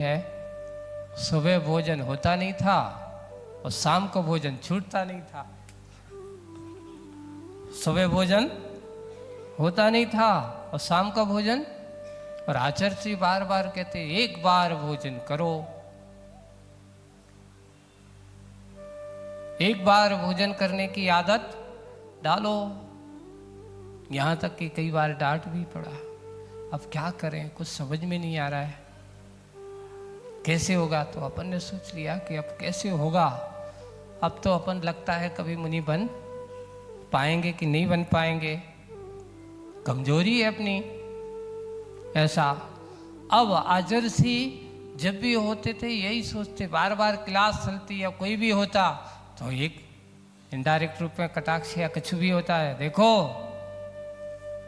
है, सुबह भोजन होता नहीं था और शाम को भोजन छूटता नहीं था। सुबह भोजन होता नहीं था और शाम का भोजन, और आचार्य जी बार बार कहते एक बार भोजन करो, एक बार भोजन करने की आदत डालो। यहां तक कि कई बार डांट भी पड़ा। अब क्या करें, कुछ समझ में नहीं आ रहा है कैसे होगा। तो अपन ने सोच लिया कि अब कैसे होगा। अब तो अपन लगता है कभी मुनि बन पाएंगे कि नहीं बन पाएंगे, कमजोरी है अपनी ऐसा। अब आचार्य जी जब भी होते थे यही सोचते, बार बार क्लास चलती या कोई भी होता तो एक इनडायरेक्ट रूप में कटाक्ष या कुछ भी होता है, देखो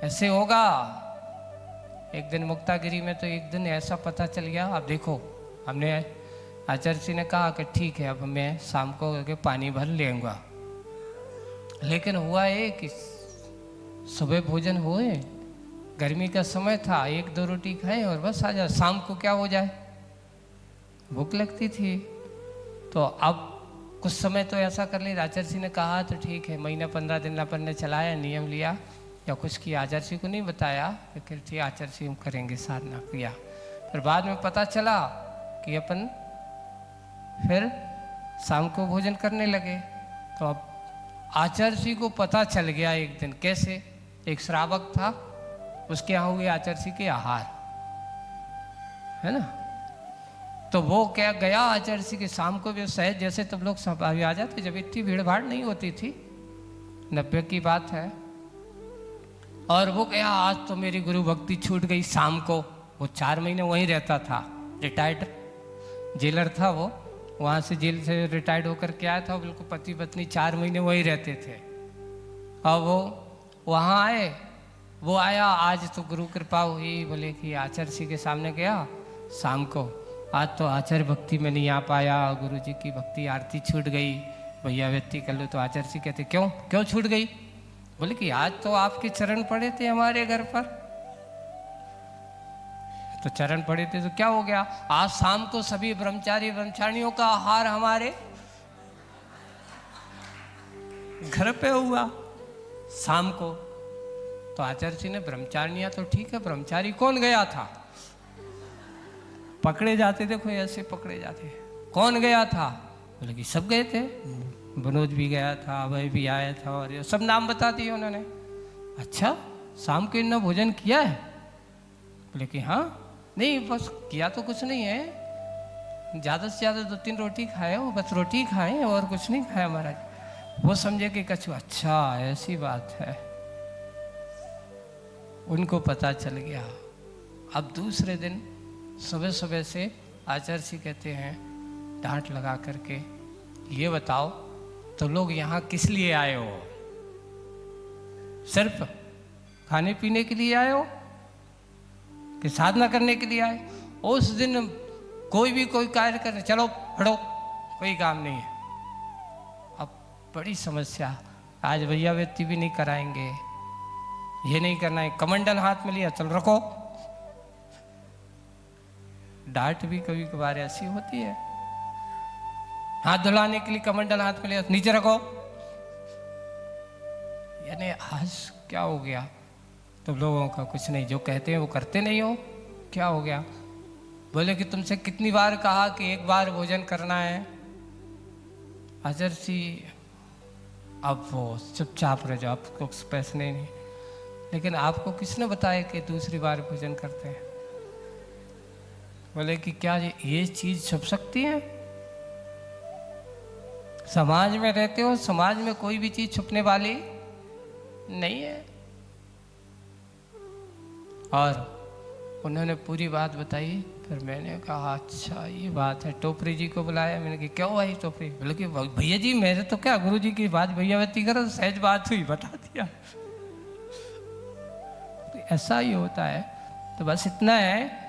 ऐसे होगा। एक दिन मुक्तागिरी में तो एक दिन ऐसा पता चल गया। अब देखो, हमने आचार्य जी ने कहा कि ठीक है अब मैं शाम को करके पानी भर लेऊंगा, लेकिन हुआ ये कि सुबह भोजन हुए, गर्मी का समय था, एक दो रोटी खाए और बस आ जाए। शाम को क्या हो जाए, भूख लगती थी। तो अब कुछ समय तो ऐसा कर लिया। आचार्य जी ने कहा तो ठीक है, महीना 15 दिन अपन ने चलाया, नियम लिया या कुछ किया। आचार्य जी को नहीं बताया, लेकिन ठीक आचार्य जी हम करेंगे, साधना किया। फिर बाद में पता चला कि अपन फिर शाम को भोजन करने लगे। तो अब आचार्य जी को पता चल गया एक दिन, कैसे, एक श्रावक था, उसके यहाँ हुए आचार्य जी के आहार, है ना। तो वो क्या गया आचार्य जी के, शाम को भी सहज जैसे तुम लोग सब आ जाते, जब इतनी भीड़ भाड़ नहीं होती थी, 90 की बात है। और वो गया, आज तो मेरी गुरु भक्ति छूट गई। शाम को वो 4 महीने वहीं रहता था, रिटायर्ड जेलर था वो, वहाँ से जेल से रिटायर्ड होकर के आया था। बिल्कुल पति पत्नी 4 महीने वहीं रहते थे। और वो वहाँ आए, वो आया, आज तो गुरु कृपा हुई, बोले कि आचार्य जी के सामने गया शाम को, आज तो आचार्य भक्ति में नहीं आ पाया, गुरु जी की भक्ति आरती छूट गई, भैया व्यक्ति कर लो। तो आचार्य जी कहते क्यों क्यों छूट गई। बोले कि आज तो आपके चरण पड़े थे हमारे घर पर। तो चरण पड़े थे तो क्या हो गया, आज शाम को सभी ब्रह्मचारी ब्रह्मचारियों का आहार हमारे घर पे हुआ शाम को। तो आचार्य जी ने, ब्रह्मचारियां तो ठीक है, ब्रह्मचारी कौन गया था, पकड़े जाते थे, कोई ऐसे पकड़े जाते, कौन गया था। बोले कि सब गए थे, मनोज भी गया था, अभय भी आया था, और ये सब नाम बता दिए उन्होंने। अच्छा, शाम को इन्होंने भोजन किया है। बोले कि हाँ, नहीं बस किया तो कुछ नहीं है, ज़्यादा से ज़्यादा 2-3 रोटी खाए हो, बस रोटी खाए और कुछ नहीं खाया महाराज। वो समझे कि कछु, अच्छा ऐसी बात है, उनको पता चल गया। अब दूसरे दिन सुबह सुबह से आचार्य जी कहते हैं डांट लगा करके, ये बताओ तो लोग यहाँ किस लिए आए हो, सिर्फ खाने पीने के लिए आए हो कि साधना करने के लिए आए। उस दिन कोई भी कोई कार्य करने, चलो पढ़ो, कोई काम नहीं है। अब बड़ी समस्या, आज भैया व्यक्ति भी नहीं कराएंगे, ये नहीं करना है, कमंडल हाथ में लिया, चल रखो। डांट भी कभी कभार ऐसी होती है, हाथ धुलाने के लिए कमंडल हाथ में लिया, नीचे रखो। यानी आज क्या हो गया, तुम लोगों का कुछ नहीं, जो कहते हैं वो करते नहीं हो, क्या हो गया। बोले कि तुमसे कितनी बार कहा कि एक बार भोजन करना है। आचार्य जी अब वो चुपचाप रह जाओ, आपको पैसे नहीं, लेकिन आपको किसने बताया कि दूसरी बार भोजन करते हैं। बोले कि क्या ये चीज छुप सकती है, समाज में रहते हो, समाज में कोई भी चीज छुपने वाली नहीं है। और उन्होंने पूरी बात बताई। फिर मैंने कहा अच्छा ये बात है। टोपरी जी को बुलाया, मैंने कहा क्यों भाई टोपरी। बोले कि भैया जी मेरे तो क्या, गुरु जी की बात भैया व्यक्ति करो, सहज बात हुई बता दिया। तो ऐसा ही होता है। तो बस इतना है